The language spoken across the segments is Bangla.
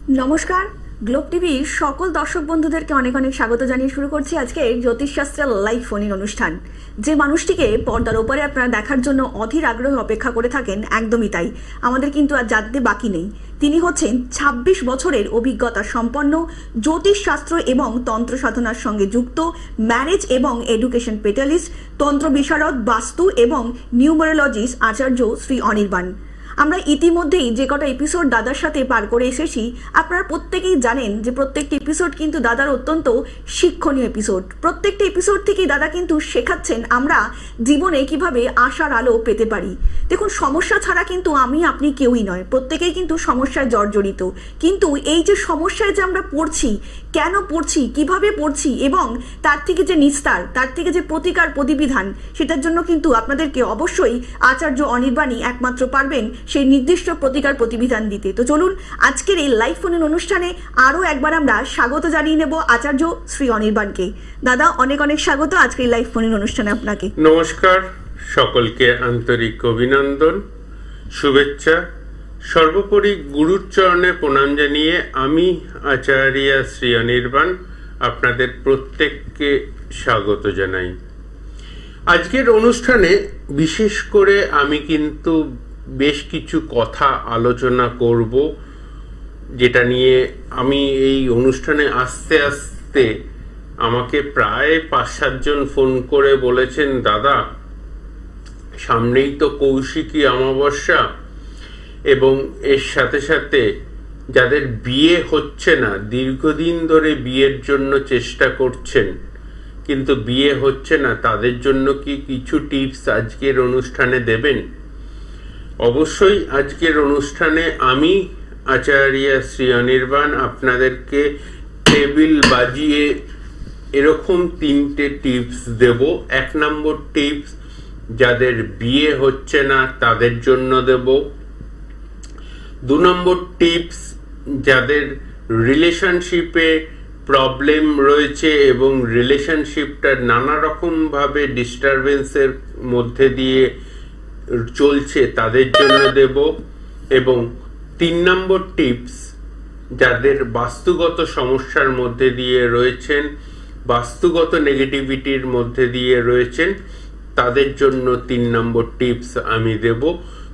নমস্কার, গ্লোব টিভির সকল দর্শক বন্ধুদেরকে অনেক অনেক স্বাগত জানিয়ে শুরু করছি আজকে জ্যোতিষশাস্ত্রের লাইভ ফোন ইন অনুষ্ঠান। যে মানুষটিকে পর্দার ওপরে আপনারা দেখার জন্য অধীর আগ্রহে অপেক্ষা করে থাকেন, একদমই তাই, আমাদের কিন্তু আর জানতে বাকি নেই। তিনি হচ্ছেন ২৬ বছরের অভিজ্ঞতা সম্পন্ন, জ্যোতিষশাস্ত্র এবং তন্ত্র সাধনার সঙ্গে যুক্ত, ম্যারেজ এবং এডুকেশন স্পেশালিস্ট, তন্ত্র বিশারদ, বাস্তু এবং নিউমারোলজিস্ট আচার্য শ্রী অনির্বাণ। আমরা ইতিমধ্যেই যে কটা এপিসোড দাদার সাথে পার করে এসেছি, আপনারা প্রত্যেকেই জানেন যে প্রত্যেকটি এপিসোড কিন্তু দাদার অত্যন্ত শিক্ষণীয় এপিসোড। প্রত্যেকটি এপিসোড থেকেই দাদা কিন্তু শেখাচ্ছেন আমরা জীবনে কিভাবে আশার আলো পেতে পারি। দেখুন, সমস্যা ছাড়া কিন্তু আমি আপনি কেউই নয়, প্রত্যেকেই কিন্তু সমস্যায় জর্জরিত। কিন্তু এই যে সমস্যায় যে আমরা পড়ছি, কেন পড়ছি, কিভাবে পড়ছি এবং তার থেকে যে নিস্তার, তার থেকে যে প্রতিকার প্রতিবিধান, সেটার জন্য কিন্তু আপনাদেরকে অবশ্যই আচার্য অনির্বাণই একমাত্র পারবেন সেই নির্দিষ্ট প্রতিকার প্রতিবিধান দিতে। তো চলুন আজকের এই লাইভ ফোনের অনুষ্ঠানে আরও একবার আমরা স্বাগত জানিয়ে নেব আচার্য শ্রী অনির্বাণকে। দাদা, অনেক অনেক স্বাগত আজকের লাইভ ফোনের অনুষ্ঠানে আপনাকে। নমস্কার, সকলকে আন্তরিক অভিনন্দন, শুভেচ্ছা। সর্বোপরি গুরুর চরণে প্রণাম জানিয়ে আমি আচার্য শ্রী অনির্বাণ আপনাদের প্রত্যেককে স্বাগত জানাই। আজকের অনুষ্ঠানে বিশেষ করে আমি কিন্তু বেশ কিছু কথা আলোচনা করব, যেটা নিয়ে আমি এই অনুষ্ঠানে আসতে আসতে আমাকে প্রায় ৫-৭ জন ফোন করে বলেছেন, দাদা সামনেই তো কৌশিকী অমাবস্যা, এবং এর সাথে সাথে যাদের বিয়ে হচ্ছে না, দীর্ঘদিন ধরে বিয়ের জন্য চেষ্টা করছেন কিন্তু বিয়ে হচ্ছে না, তাদের জন্য কি কিছু টিপস আজকের অনুষ্ঠানে দেবেন? অবশ্যই আজকের অনুষ্ঠানে আমি আচার্য শ্রী অনির্বাণ আপনাদেরকে টেবিল বাজিয়ে এরকম 3টে টিপস দেব। ১ নম্বর টিপস যাদের বিয়ে হচ্ছে না তাদের জন্য দেব। ২ নম্বর টিপস যাদের রিলেশনশিপে প্রবলেম রয়েছে এবং রিলেশনশিপটা নানা রকমভাবে ডিস্টারবেন্সের মধ্যে দিয়ে চলছে তাদের জন্য দেব। এবং ৩ নম্বর টিপস যাদের বাস্তুগত সমস্যার মধ্যে দিয়ে রয়েছেন, বাস্তুগত নেগেটিভিটির মধ্যে দিয়ে রয়েছেন, তাদের জন্য ৩ নম্বর টিপস আমি দেব।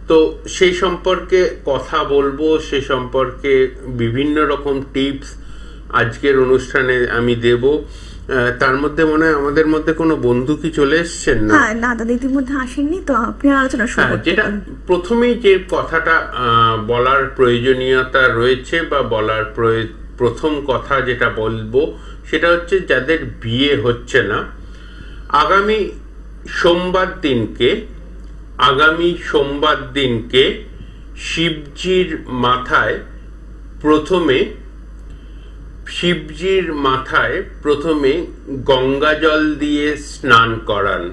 তো সেই সম্পর্কে কথা বলবো, সে সম্পর্কে বিভিন্ন রকম টিপস আজকের অনুষ্ঠানে আমি দেব। তার মধ্যে মনে হয় আমাদের মধ্যে কোনো বন্ধু কি চলে এসছেন? না দাদা, ইতিমধ্যে আসেননি, তো আপনি আলোচনা শুরু করতে যেটা প্রথমেই যে কথাটা বলার প্রয়োজনীয়তা রয়েছে বা বলার প্রথম কথা যেটা বলবো সেটা হচ্ছে যাদের বিয়ে হচ্ছে না, আগামী সোমবার দিনকে শিবজির মাথায় প্রথমে গঙ্গা জল দিয়ে স্নান করান।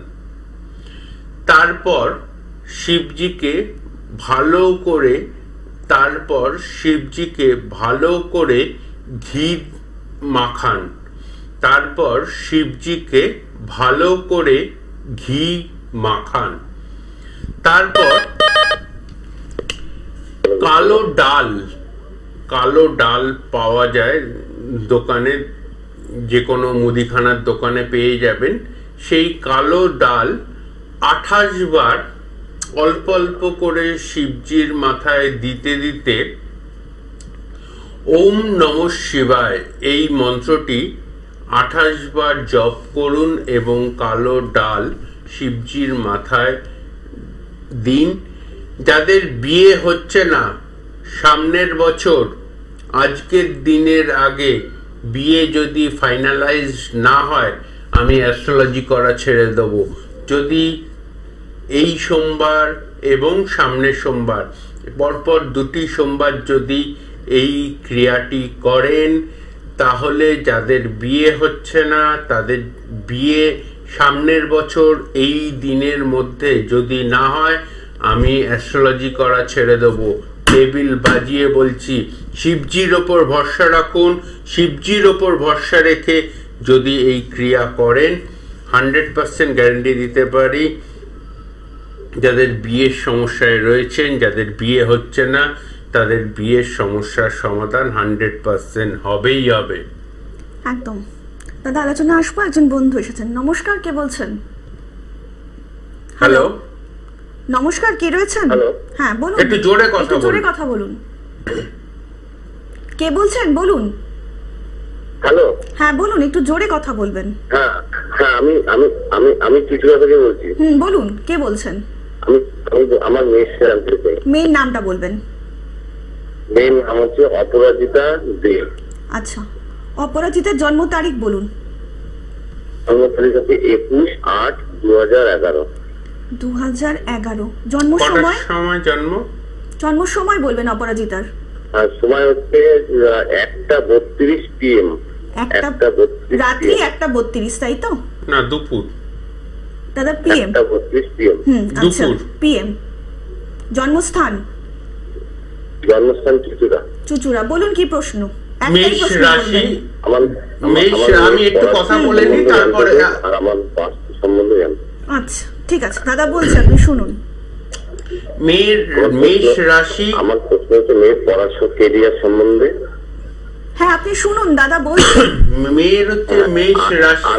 তারপর শিবজিকে ভালো করে ঘি মাখান। তারপর কালো ডাল পাওয়া যায় দোকানে, যে কোনো মুদিখানার দোকানে পেয়ে যাবেন। সেই কালো ডাল ২৮ বার অল্প অল্প করে শিবজির মাথায় দিতে দিতে ওম নমঃ শিবায় এই মন্ত্রটি ২৮ বার জপ করুন এবং কালো ডাল শিবজির মাথায় দিন। যাদের বিয়ে হচ্ছে না, সামনের বছর আজকের দিনের আগে বিয়ে যদি ফাইনালাইজ না হয়, আমি অ্যাস্ট্রোলজি করা ছেড়ে দেব। যদি এই সোমবার এবং সামনের সোমবার, পরপর 2টি সোমবার যদি এই ক্রিয়াটি করেন, তাহলে যাদের বিয়ে হচ্ছে না, তাদের বিয়ে সামনের বছর এই দিনের মধ্যে যদি না হয়, আমি অ্যাস্ট্রোলজি করা ছেড়ে দেব। টেবিল বাজিয়ে বলছি, শিবজির ওপর ভরসা রাখুন। শিবজির ওপর ভরসা রেখে যদি এই ক্রিয়া করেন, 100% গ্যারান্টি দিতে পারি যাদের বিয়ের সমস্যায় রয়েছেন, যাদের বিয়ে হচ্ছে না, তাদের বিয়ের সমস্যার সমাধান 100% হবেই হবে। একদম দাদা, আলোচনা আসবো। একজন বন্ধু এসেছেন। নমস্কার, কে বলছেন? হ্যালো, নমস্কার, কে রয়েছেন? হ্যালো। হ্যাঁ বলুন, একটু জোরে কথা একটু জোরে বলুন। কথা বলুন। কে বলছেন বলুন? হ্যালো। হ্যাঁ বলুন, একটু জোরে কথা বলবেন। হ্যাঁ হ্যাঁ, আমি আমি আমি আমি ত্রিপুরা থেকে বলছি। বলুন, কে বলছেন? আমি আমি আমার মেয়ের সাথে জানতে চাই। মেয়ের নামটা বলবেন। মেয়ের নাম হচ্ছে অপরাজিতা দে। আচ্ছা, অপরাজিতের জন্ম তারিখ বলুন। জন্ম তারিখ হচ্ছে 21/8/2011। 2011। জন্ম কটার সময়? সময় জন্ম? জন্ম সময় বলবেন অপরাজিতার। আর সময় হচ্ছে 1:32 PM। একটা 1:32 রাত্রি 1:32, তাই তো? না, দুপুর। দাদা পিএম। 1:32 PM। আচ্ছা, দুপুর। পিএম। জন্মস্থান? জন্মস্থান ত্রিপুরা। চুচুড়া। বলুন কি প্রশ্ন? একটাই মেষ প্রশ্ন রাশি। বলবেন। আমার আমি একটু কথা বলে নিই, তারপরে আর আমার বাস্তু সম্বন্ধে জানতে। আচ্ছা ঠিক আছে দাদা, বলছি আপনি শুনুন। মেষ রাশি। আমার প্রশ্ন হচ্ছে মেয়ের পড়াশোনা কেরিয়ার সম্বন্ধে। হ্যাঁ আপনি শুনুন দাদা, বলছি। মেয়ের হচ্ছে মেষ রাশি।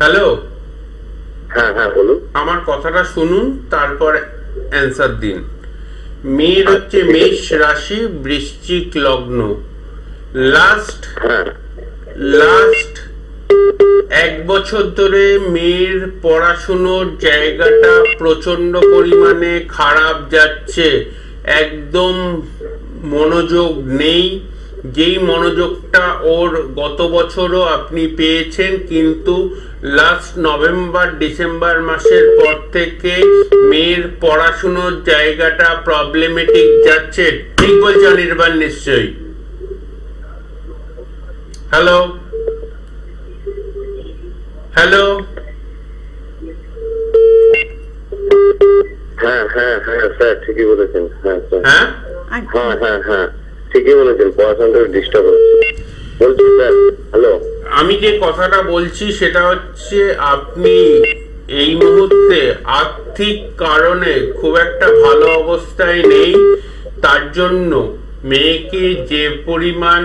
হ্যালো, হ্যাঁ হ্যাঁ বলুন। আমার কথাটা শুনুন, তারপর অ্যান্সার দিন। মেয়ের হচ্ছে মেষ রাশি, বৃশ্চিক লগ্ন। লাস্ট হ্যাঁ 1 বছর ধরে মেয়ের পড়াশুনোর জায়গাটা প্রচন্ড পরিমাণে খারাপ যাচ্ছে। একদম মনোযোগ নেই। যেই মনোযোগটা ওর গত বছরও আপনি পেয়েছেন, কিন্তু লাস্ট নভেম্বর ডিসেম্বর মাসের পর থেকে মেয়ের পড়াশুনোর জায়গাটা প্রবলেমেটিক যাচ্ছে। ঠিক বলছি অনির্বাণ নিশ্চয়ই? Hello hello. হ্যাঁ হ্যাঁ হ্যাঁ স্যার, ঠিকই বলেছেন। হ্যাঁ স্যার। হ্যাঁ হ্যাঁ হ্যাঁ হ্যাঁ, ঠিকই বলেছেন। পড়াশোনাটা ডিস্টার্ব হচ্ছে। বলছি স্যার। হ্যালো। আমি যে কথাটা বলছি সেটা হচ্ছে, আপনি এই মুহূর্তে আর্থিক কারণে খুব একটা ভালো অবস্থায় নেই। তার জন্য মেয়েকে যে পরিমাণ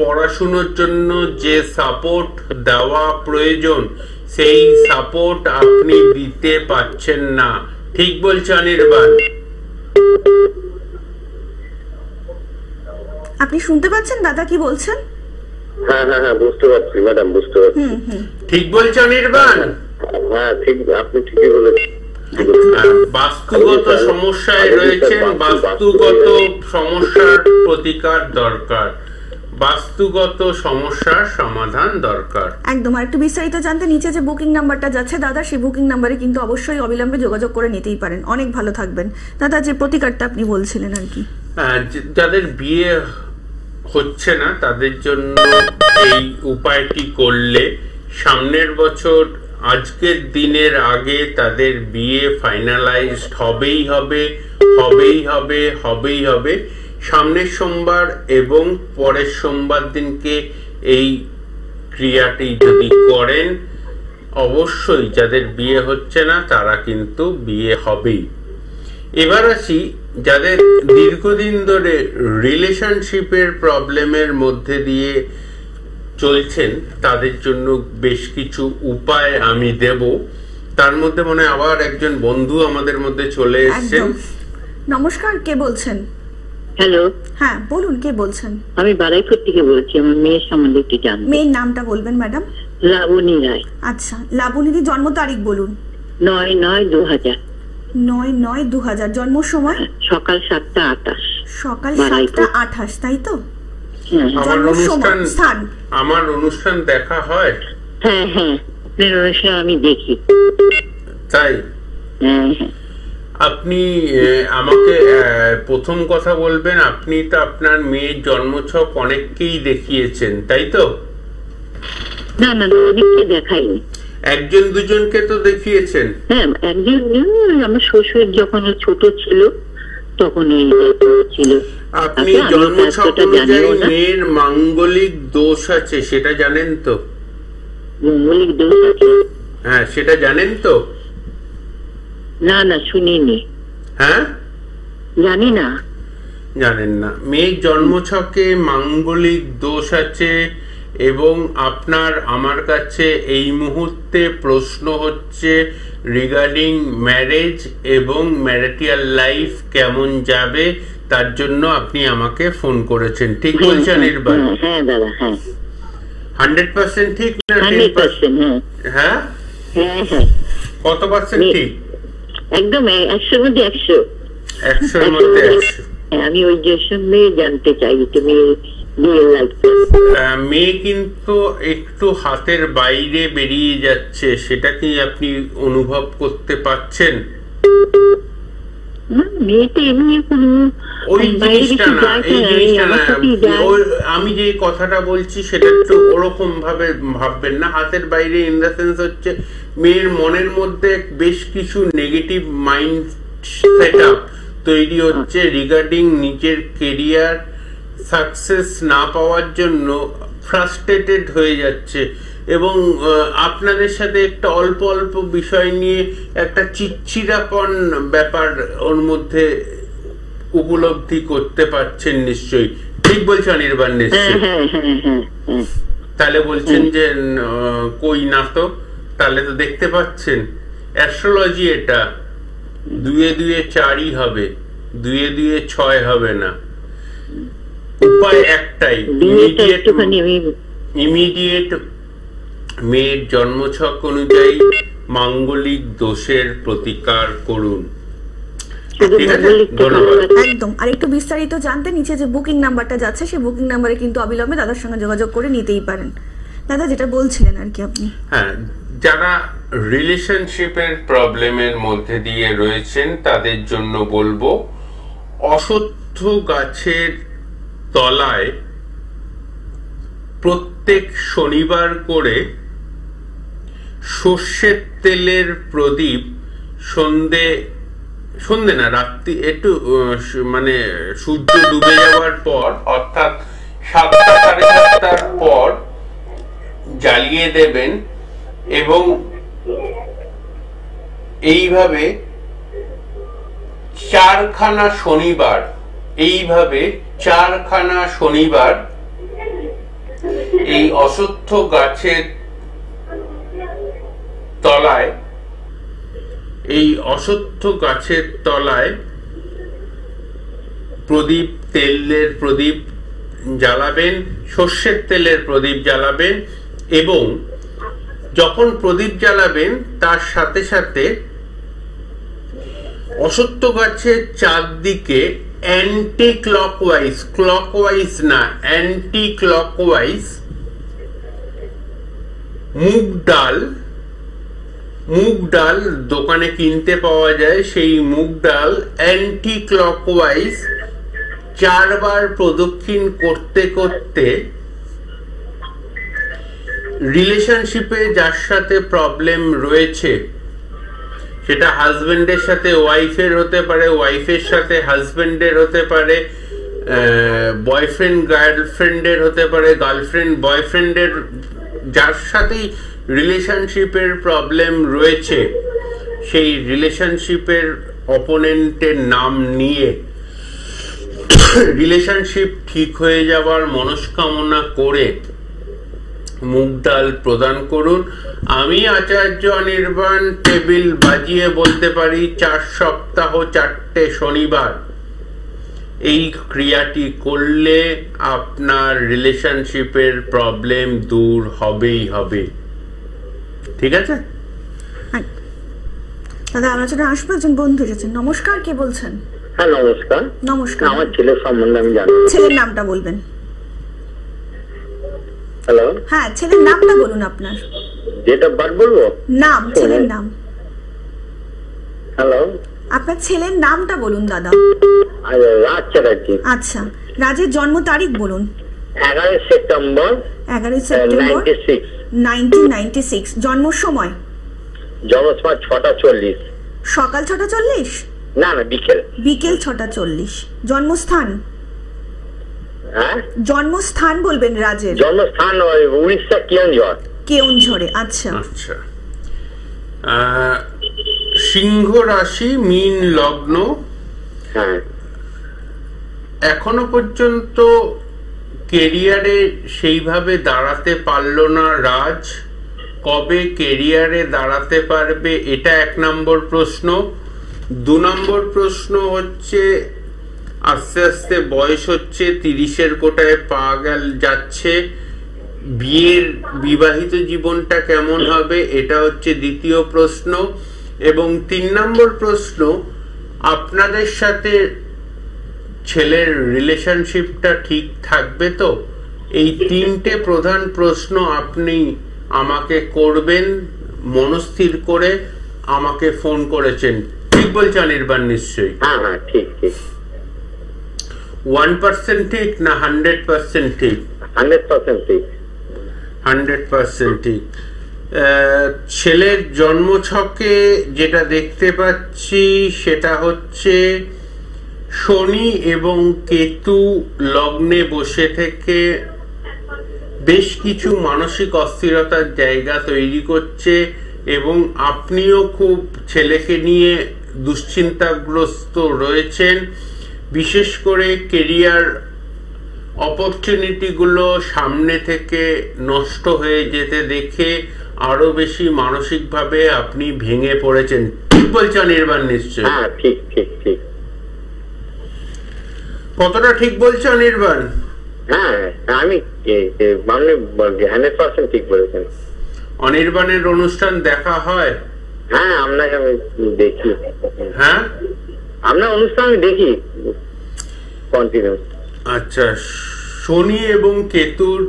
পড়াশুনোর জন্য যে সাপোর্ট দেওয়া প্রয়োজন, সেই সাপোর্ট আপনি দিতে পারছেন না। ঠিক বলছে অনির্বাণ? আপনি শুনতে পাচ্ছেন দাদা কি বলছেন? হ্যাঁ হ্যাঁ হ্যাঁ, বুঝতে পারছি ম্যাডাম, বুঝতে পারছি। ঠিক বলছে অনির্বাণ? হ্যাঁ ঠিক, আপনি ঠিকই বলেছেন। বাস্তুগত সমস্যায় রয়েছেন। বাস্তুগত সমস্যার প্রতিকার দরকার, বাস্তুগত সমস্যার সমাধান দরকার। একদম। আর একটু বিস্তারিত জানতে নিচে যে বুকিং নাম্বারটা যাচ্ছে দাদা, সেই বুকিং নাম্বারে কিন্তু অবশ্যই অবিলম্বে যোগাযোগ করে নিতেই পারেন। অনেক ভালো থাকবেন দাদা। যে প্রতিকারটা আপনি বলছিলেন আর কি, যাদের বিয়ে হচ্ছে না তাদের জন্য এই উপায়টি করলে সামনের বছর আজকের দিনের আগে তাদের বিয়ে ফাইনালাইজড হবেই হবে, হবেই হবে, হবেই হবে। সামনের সোমবার এবং পরের সোমবার দিনকে এই ক্রিয়াটি যদি করেন, অবশ্যই যাদের বিয়ে হচ্ছে না তারা কিন্তু বিয়ে হবেই। এবার আসি, যাদের দীর্ঘদিন ধরে রিলেশনশিপের প্রবলেমের মধ্যে দিয়ে চলছেন তাদের জন্য বেশ কিছু উপায় আমি দেব। তার মধ্যে মনে হয় আবার একজন বন্ধু আমাদের মধ্যে চলে এসেছেন। নমস্কার, কে বলছেন? হ্যালো। হ্যাঁ বলুন, কে বলছেন? আমি বারাইপুর থেকে বলছি। আমার মেয়ের সম্বন্ধে একটু জানবো। মেয়ের নামটা বলবেন ম্যাডাম? লাবণী রায়। আচ্ছা, লাবণীর জন্ম তারিখ বলুন। 9/9/2000। 9/9/2000। জন্ম সময়? সকাল 7:28। সকাল বারাইপুর। 7:28, তাই তো? হ্যাঁ আমার অনুষ্ঠান দেখা হয়। হ্যাঁ হ্যাঁ, আপনার অনুষ্ঠান আমি দেখি। তাই? হ্যাঁ হ্যাঁ। আপনি আমাকে প্রথম কথা বলবেন, আপনি তো আপনার মেয়ের জন্মছক অনেককেই দেখিয়েছেন, তাই তো? না না, অনেককে দেখাইনি। একজন দুজনকে তো দেখিয়েছেন। হ্যাঁ, একজন আমার শ্বশুর যখন ছোট ছিল তখন ছিল। আপনি জন্মছক অনুযায়ী মেয়ের মাঙ্গলিক দোষ আছে, সেটা জানেন তো? মাঙ্গলিক দোষ আছে? হ্যাঁ, সেটা জানেন তো? না না শুনিনি, হ্যাঁ জানি না। জানেন না। মেয়ের জন্মছকে মাঙ্গলিক দোষ আছে এবং আপনার আমার কাছে এই মুহূর্তে প্রশ্ন হচ্ছে রিগার্ডিং ম্যারেজ এবং ম্যারিটাল লাইফ কেমন যাবে, তার জন্য আপনি আমাকে ফোন করেছেন। ঠিক বলছেন নির্বাণ? হ্যাঁ দাদা, হ্যাঁ 100% ঠিক না 100%? হ্যাঁ হ্যাঁ হ্যাঁ, কত পার্সেন্ট ঠিক? একদম 100-র মধ্যে 100। 100-র মধ্যে 100। আমি ওই জন্য জানতে চাই তুমি বিয়ের লাইফ। মেয়ে কিন্তু একটু হাতের বাইরে বেরিয়ে যাচ্ছে, সেটা কি আপনি অনুভব করতে পারছেন? মেয়েটা এমনি কোনো ওই জিনিসটা না, এই জিনিসটা না, আমি যে কথাটা বলছি সেটা একটু ওরকম ভাবে ভাববেন না। হাতের বাইরে ইন দ্য সেন্স হচ্ছে মেয়ের মনের মধ্যে বেশ কিছু নেগেটিভ মাইন্ড সেটআপ তৈরি হচ্ছে রিগার্ডিং নিজের কেরিয়ার সাকসেস না পাওয়ার জন্য ফ্রাস্ট্রেটেড হয়ে যাচ্ছে এবং আপনাদের সাথে একটা অল্প অল্প বিষয় নিয়ে একটা চিড়চিড়াপন ব্যাপার ওর মধ্যে উপলব্ধি করতে পারছেন নিশ্চয়ই। ঠিক বলছো অনির্বাণ? নিশ্চয়ই। তাহলে বলছেন যে কই না, তো তাহলে তো দেখতে পাচ্ছেন অ্যাস্ট্রোলজি এটা 2-2 4ই হবে, 2-2 6 হবে না। উপায় একটাই, ইমিডিয়েট মেয়ের জন্মছক অনুযায়ী মাঙ্গলিক দোষের প্রতিকার করুন। ঠিক আছে, ধন্যবাদ। একদম। আর একটু বিস্তারিত জানতে নিচে যে বুকিং নাম্বারটা যাচ্ছে সেই বুকিং নাম্বারে কিন্তু অবিলম্বে দাদার সঙ্গে যোগাযোগ করে নিতেই পারেন। দাদা যেটা বলছিলেন আর কি আপনি, হ্যাঁ, যারা রিলেশনশিপের প্রবলেমের মধ্যে দিয়ে রয়েছেন তাদের জন্য বলবো অশ্বত্থ গাছের তলায় প্রত্যেক শনিবার করে সর্ষের তেলের প্রদীপ সন্ধে না, রাত্রি একটু মানে সূর্য ডুবে যাওয়ার পর অর্থাৎ 7টা 7:30টার পর জ্বালিয়ে দেবেন এবং এইভাবে 4খানা শনিবার এই অশ্বত্থ গাছের তলায় প্রদীপ, তেলের প্রদীপ জ্বালাবেন, সর্ষের তেলের প্রদীপ জ্বালাবেন এবং যখন প্রদীপ জ্বালাবেন তার সাথে সাথে অশ্বত্থ গাছের চারদিকে অ্যান্টি ক্লকওয়াইজ মুগ ডাল দোকানে কিনতে পাওয়া যায়, সেই মুগ ডাল অ্যান্টি ক্লকওয়াইজ 4 বার প্রদক্ষিণ করতে করতে রিলেশনশিপে যার সাথে প্রবলেম রয়েছে, সেটা হাজবেন্ডের সাথে ওয়াইফের হতে পারে, ওয়াইফের সাথে হাজবেন্ডের হতে পারে, বয়ফ্রেন্ড গার্লফ্রেন্ডের হতে পারে, গার্লফ্রেন্ড বয়ফ্রেন্ডের, যার সাথেই রিলেশনশিপের প্রবলেম রয়েছে সেই রিলেশনশিপের অপোনেন্টের নাম নিয়ে রিলেশনশিপ ঠিক হয়ে যাওয়ার মনস্কামনা করে মুগ ডাল প্রদান করুন। আমি আচার্য অনির্বাণ টেবিল বাজিয়ে বলতে পারি 4 সপ্তাহ 4টে শনিবার এই ক্রিয়াটি করলে আপনার রিলেশনশিপের প্রবলেম দূর হবেই হবে। ঠিক আছে দাদা, আলোচনা আসবে, একজন বন্ধু এসেছেন। নমস্কার, কে বলছেন? হ্যাঁ নমস্কার। নমস্কার। আমার ছেলের সম্বন্ধে আমি জানি। ছেলের নামটা বলবেন? হ্যালো, হ্যাঁ ছেলের নামটা বলুন আপনার। যেটা বাদ বলবো নাম, ছেলের নাম। হ্যালো, আপনার ছেলের নামটা বলুন দাদা। রাজ চ্যাটার্জি। আচ্ছা, রাজের জন্ম তারিখ বলুন। 11 সেপ্টেম্বর 1996। জন্ম সময়? জন্ম সময় 6টা 40। সকাল 6টা 40? না না, বিকেল 6টা 40। জন্মস্থান? হ্যাঁ, জন্মস্থান বলবেন রাজের। জন্মস্থান উড়িষ্যা কেওনঝড়ে। আচ্ছা। সিংহ রাশি, মীন লগ্ন। হ্যাঁ, এখনো পর্যন্ত কেরিয়ারে সেইভাবে দাঁড়াতে পারলো না রাজ। কবে কেরিয়ারে দাঁড়াতে পারবে, এটা 1 নম্বর প্রশ্ন। 2 নম্বর প্রশ্ন হচ্ছে আস্তে আস্তে বয়স হচ্ছে, 30-এর কোটায় পা যাচ্ছে, বিবাহিত জীবনটা কেমন হবে, এটা হচ্ছে 2য় প্রশ্ন। এবং 3 নম্বর প্রশ্ন, আপনাদের সাথে ছেলের রিলেশনশিপটা ঠিক থাকবে তো। এই 3টে প্রধান প্রশ্ন আপনি আমাকে করবেন, মনস্থির করে আমাকে ফোন করেছেন। ঠিক বলছি অনির্বাণ? নিশ্চয়ই। হ্যাঁ হ্যাঁ, ঠিক ঠিক। 1% ঠিক না 100% ঠিক? 100% ঠিক। 100% ঠিক। ছেলের জন্মছকে যেটা দেখতে পাচ্ছি সেটা হচ্ছে শনি এবং কেতু লগ্নে বসে থেকে বেশ কিছু মানসিক অস্থিরতার জায়গা তৈরি করছে, এবং আপনিও খুব ছেলেকে নিয়ে দুশ্চিন্তাগ্রস্ত রয়েছেন। বিশেষ করে কেরিয়ার অপরচুনিটিগুলো সামনে থেকে নষ্ট হয়ে যেতে দেখে আরো বেশি মানসিকভাবে আপনি ভেঙে পড়েছেন। ঠিক বলছেন অনির্বাণ? নিশ্চয়। হ্যাঁ, ঠিক ঠিক ঠিক। কতটা ঠিক বলছে অনির্বাণ? হ্যাঁ, আমি 100% ঠিক বলেছেন। অনির্বাণের অনুষ্ঠান দেখা হয়? হ্যাঁ, আপনাকে আমি দেখি। হ্যাঁ, আপনার অনুষ্ঠান আমি দেখি কন্টিনিউ। আচ্ছা, শনি এবং কেতুর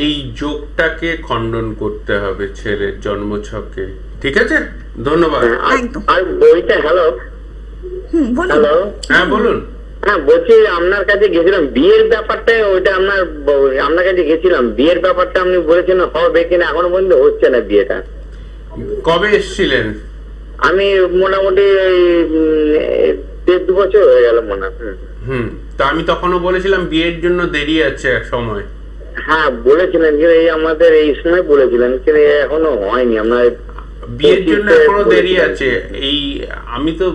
এই যোগটাকে খণ্ডন করতে হবে ছেলের জন্মছকে। ঠিক আছে, ধন্যবাদ। আর বইটা, হ্যালো বলুন। হ্যালো, হ্যাঁ বলুন। হ্যাঁ, বলছি আপনার কাছে গেছিলাম বিয়ের ব্যাপারটা, ওইটা আপনার কাছে গেছিলাম বিয়ের ব্যাপারটা, আপনি বলেছেন হবে কিনা, এখনো পর্যন্ত হচ্ছে না বিয়েটা। কবে এসেছিলেন? আমি মোটামুটি 1.5-2 বছর হয়ে গেল মনে হয়। তা আমি তখনও বলেছিলাম বিয়ের জন্য দেরি আছে এক সময়। হ্যাঁ, বলেছিলেন, এই আমাদের এই সময় বলেছিলেন, কিন্তু এখনো হয়নি। আপনার বিয়ের জন্য এখনো দেরি আছে। এই আমি তো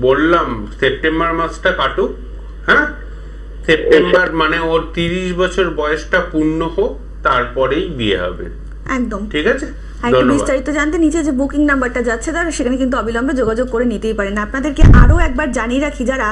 বললাম সেপ্টেম্বর মাসটা কাটুক। হ্যাঁ, সেপ্টেম্বর মানে ওর 30 বছর বয়সটা পূর্ণ হোক, তারপরেই বিয়ে হবে। একদম ঠিক আছে। একটু বিস্তারিত জানতে নিচে যে বুকিং নাম্বারটা যাচ্ছে তারা সেখানে কিন্তু অবিলম্বে যোগাযোগ করে নিতেই পারেন। আপনাদেরকে আরো একবার জানিয়ে রাখি, যারা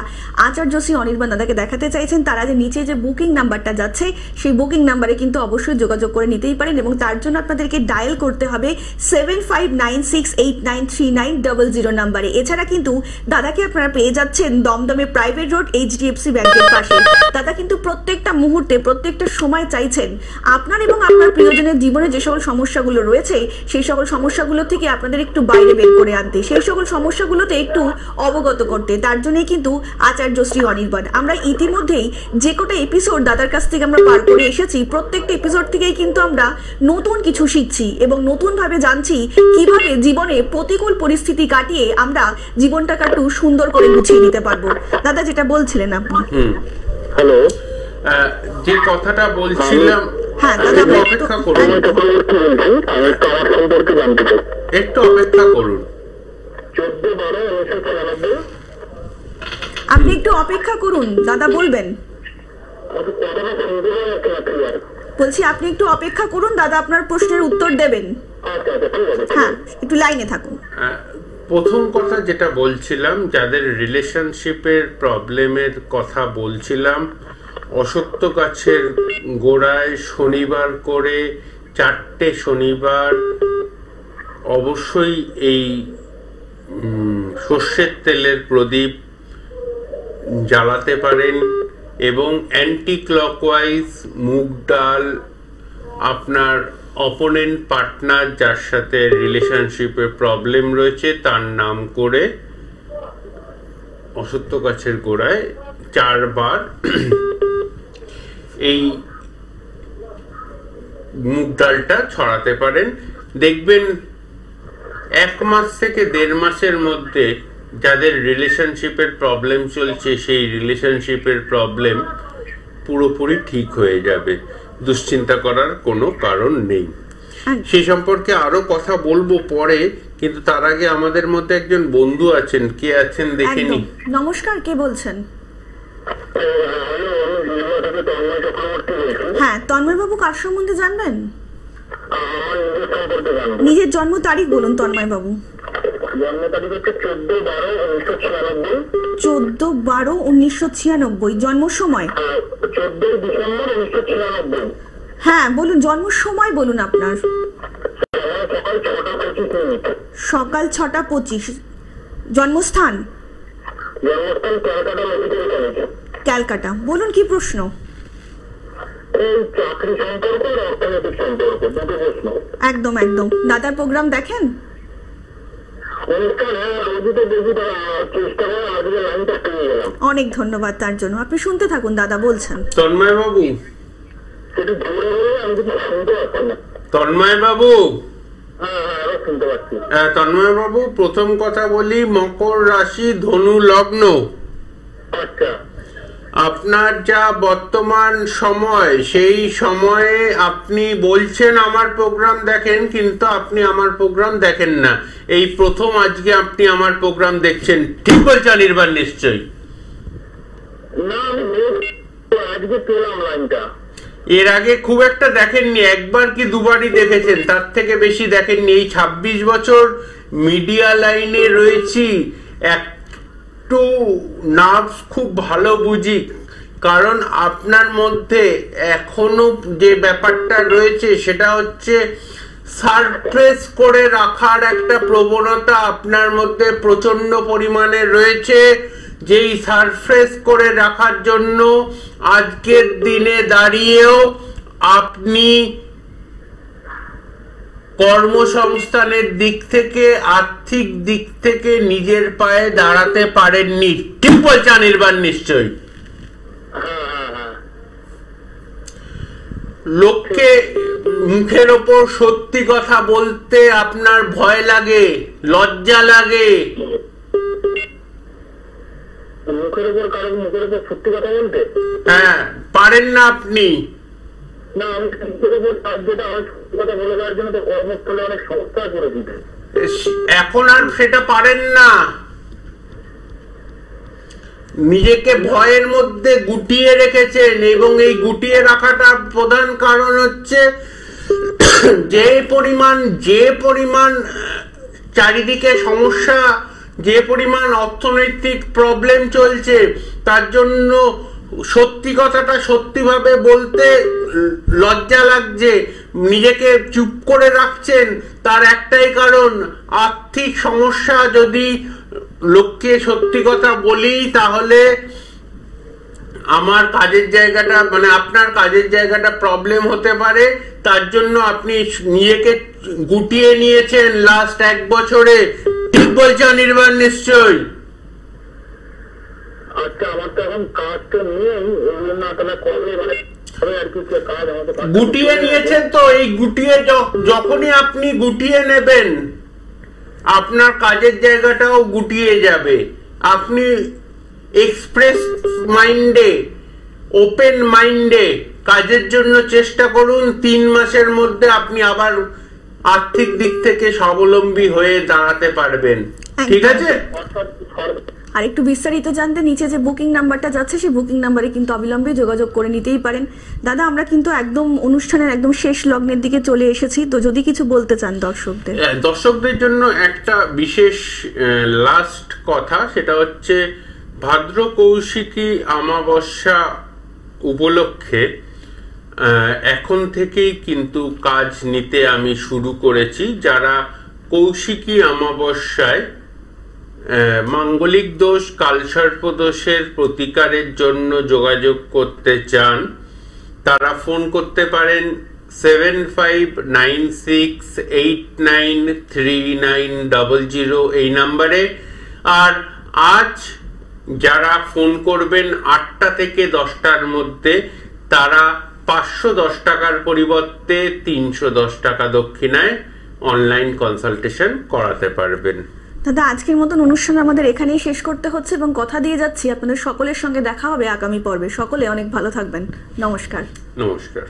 আচার্য শ্রী অনির্বাণ দাদাকে দেখাতে চাইছেন তারা যে নিচে যে বুকিং নাম্বারটা যাচ্ছে সেই বুকিং নাম্বারে কিন্তু অবশ্যই যোগাযোগ করে নিতেই পারেন, এবং তার জন্য আপনাদেরকে ডায়াল করতে হবে 7596893900 নাম্বারে। এছাড়া কিন্তু দাদাকে আপনারা পেয়ে যাচ্ছেন দমদমে প্রাইভেট রোড HDFC ব্যাংকের পাশে। দাদা কিন্তু প্রত্যেকটা মুহূর্তে প্রত্যেকটা সময় চাইছেন আপনার এবং আপনার প্রিয়জনের জীবনে যে সকল সমস্যাগুলো রয়েছে সেই সকল সমস্যাগুলো থেকে আপনাদের একটু বাইরে বের করে আনতে, সেই সকল সমস্যাগুলোতে একটু অবগত করতে। তার জন্যই কিন্তু আচার্য শ্রী অনির্বাণ। আমরা ইতিমধ্যেই যে কটা এপিসোড দাদার কাছ থেকে আমরা পার করে এসেছি, প্রত্যেকটা এপিসোড থেকেই কিন্তু আমরা নতুন কিছু শিখছি এবং নতুনভাবে জানছি কিভাবে জীবনে প্রতিকূল পরিস্থিতি কাটিয়ে আমরা জীবনটাকে একটু সুন্দর করে গুছিয়ে নিতে পারবো। দাদা যেটা বলছিলেন আপনি। হ্যালো, যে কথাটা বলছিলাম, হ্যাঁ দাদা অপেক্ষা করুন, একটু অপেক্ষা করুন। আপনি একটু অপেক্ষা করুন, দাদা বলবেন। বলছি আপনি একটু অপেক্ষা করুন, দাদা আপনার প্রশ্নের উত্তর দেবেন। হ্যাঁ, একটু লাইনে থাকুন। প্রথম কথা যেটা বলছিলাম, যাদের রিলেশনশিপের প্রবলেমের কথা বলছিলাম, অসত্য গাছের গোড়ায় শনিবার করে 4টে শনিবার অবশ্যই এই সর্ষের তেলের প্রদীপ জ্বালাতে পারেন, এবং অ্যান্টি ক্লকওয়াইজ মুগ ডাল আপনার অপোনেন্ট পার্টনার যার সাথে রিলেশনশিপে প্রবলেম রয়েছে তার নাম করে অসত্য গাছের গোড়ায় 4 বার এই মুগ ডালটা ছড়াতে পারেন। দেখবেন 1 মাস থেকে 1.5 মাসের মধ্যে যাদের রিলেশনশিপের প্রবলেম চলছে সেই রিলেশনশিপের প্রবলেম পুরোপুরি ঠিক হয়ে যাবে। দুশ্চিন্তা করার কোনো কারণ নেই। সেই সম্পর্কে আরো কথা বলবো পরে, কিন্তু তার আগে আমাদের মধ্যে একজন বন্ধু আছেন, কে আছেন দেখে নি। নমস্কার, কে বলছেন? হ্যাঁ, তন্ময় বাবু কার সম্বন্ধে জানবেন? নিজের জন্ম তারিখ বলুন তন্ময় বাবু। জন্ম তারিখ হচ্ছে 14/12/1996। 14/12/1996। জন্ম সময়? 14 ডিসেম্বর 1996। হ্যাঁ বলুন, জন্ম সময় বলুন আপনার। সকাল 6টা 25 মিনিট। সকাল 6টা 25। জন্মস্থান? জন্মস্থান ক্যালকাটা, মেডিকেল কলেজ, ক্যালকাটা। বলুন কি প্রশ্ন? এই চাকরি সম্পর্ক আর অর্থনৈতিক সম্পর্ক, দুটো প্রশ্ন। একদম একদম। দাদার প্রোগ্রাম দেখেন? অনুষ্ঠান রোজই তো দেখি, চেষ্টা করে আজকে লাইনটা পেয়ে গেলাম। অনেক ধন্যবাদ তার জন্য। আপনি শুনতে থাকুন, দাদা বলছেন। তন্ময় বাবু, সেটা ধরে বলে আমি কিছু শুনতে পাচ্ছি না। তন্ময় বাবু, হ্যাঁ শুনতে পাচ্ছি। তন্ময় বাবু, প্রথম কথা বলি, মকর রাশি, ধনু লগ্ন। আচ্ছা। আপনার যা বর্তমান সময়, সেই সময়ে আপনি বলছেন আমার প্রোগ্রাম দেখেন, কিন্তু আপনি আমার প্রোগ্রাম দেখেন না। এই প্রথম আজকে আপনি আমার প্রোগ্রাম দেখছেন, ঠিক বলছেন নির্বাণ নিশ্চয়ই? না, আমি আজকে পেলাম লাইনটা। এর আগে খুব একটা দেখেননি, একবার কি দুবারই দেখেছেন, তার থেকে বেশি দেখেননি। এই 26 বছর মিডিয়া লাইনে রয়েছি, একটু নার্ভস খুব ভালো বুঝি, কারণ আপনার মধ্যে এখনো যে ব্যাপারটা রয়েছে সেটা হচ্ছে সারপ্রেস করে রাখার একটা প্রবণতা আপনার মধ্যে প্রচন্ড পরিমাণে রয়েছে। যেই সারফেস করে রাখার জন্য আজকের দিনে দাঁড়িয়েও আপনি কর্মসংস্থানের দিক থেকে, আর্থিক দিক থেকে নিজের পায়ে দাঁড়াতে পারেননি, ঠিক বলছেন নির্বাণ নিশ্চয়ই? লোককে মুখের ওপর সত্যি কথা বলতে আপনার ভয় লাগে, লজ্জা লাগে। মুখের উপর কারো মুখের উপর সত্যি কথা বলতে? হ্যাঁ, পারেন না আপনি। না, আমি মুখের উপর যেটা হয় সত্যি কথা বলে দেওয়ার জন্য তো কর্মস্থলে অনেক সমস্যা করে দিতে। এখন আর সেটা পারেন না। নিজেকে ভয়ের মধ্যে গুটিয়ে রেখেছেন, এবং এই গুটিয়ে রাখাটার প্রধান কারণ হচ্ছে যে পরিমাণ চারিদিকে সমস্যা, যে পরিমাণ অর্থনৈতিক প্রবলেম চলছে, তার জন্য সত্যি কথাটা সত্যিভাবে বলতে লজ্জা লাগছে, নিজেকে চুপ করে রাখছেন। তার একটাই কারণ, আর্থিক সমস্যা। যদি লোককে সত্যি কথা বলি তাহলে আমার কাজের জায়গাটা, মানে আপনার কাজের জায়গাটা প্রবলেম হতে পারে। তার জন্য আপনি নিজেকে গুটিয়ে নিয়েছেন লাস্ট 1 বছরে, ঠিক বলছেন নির্বাণ নিশ্চয়ই? আচ্ছা, আমার তো এখন কাজ তো নেই, ওই জন্য আপনার করলে মানে আর কি কাজ আমাদের গুটিয়ে নিয়েছেন। তো এই গুটিয়ে যখনই আপনি গুটিয়ে নেবেন, আপনার কাজের জায়গাটাও গুটিয়ে যাবে। আপনি এক্সপ্রেস মাইন্ডে, ওপেন মাইন্ডে কাজের জন্য চেষ্টা করুন। 3 মাসের মধ্যে আপনি আবার আর্থিক দিক থেকে স্বাবলম্বী হয়ে দাঁড়াতে পারবেন, ঠিক আছে? আর একটু বিস্তারিত জানতে নিচে যে বুকিং নাম্বারটা যাচ্ছে, সেই বুকিং নাম্বারে কিন্তু অবিলম্বে যোগাযোগ করে নিতেই পারেন। দাদা, আমরা কিন্তু একদম অনুষ্ঠানের একদম শেষ লগ্নের দিকে চলে এসেছি, তো যদি কিছু বলতে চান দর্শকদের জন্য একটা বিশেষ লাস্ট কথা, সেটা হচ্ছে ভাদ্র কৌশিকী অমাবস্যা উপলক্ষে এখন থেকেই কিন্তু কাজ নিতে আমি শুরু করেছি। যারা কৌশিকী অমাবস্যায় মাঙ্গলিক দোষ, কালসর্প দোষের প্রতিকারের জন্য যোগাযোগ করতে চান, তারা ফোন করতে পারেন 7596893900 এই নাম্বারে। আর আজ যারা ফোন করবেন 8টা থেকে 10টার মধ্যে, তারা 510 টাকার পরিবর্তে 310 টাকা দক্ষিণায় অনলাইন কনসালটেশন করাতে পারবেন। দাদা, আজকের মতন অনুষ্ঠান আমাদের এখানেই শেষ করতে হচ্ছে, এবং কথা দিয়ে যাচ্ছি আপনাদের সকলের সঙ্গে দেখা হবে আগামী পর্বে। সকলে অনেক ভালো থাকবেন। নমস্কার। নমস্কার।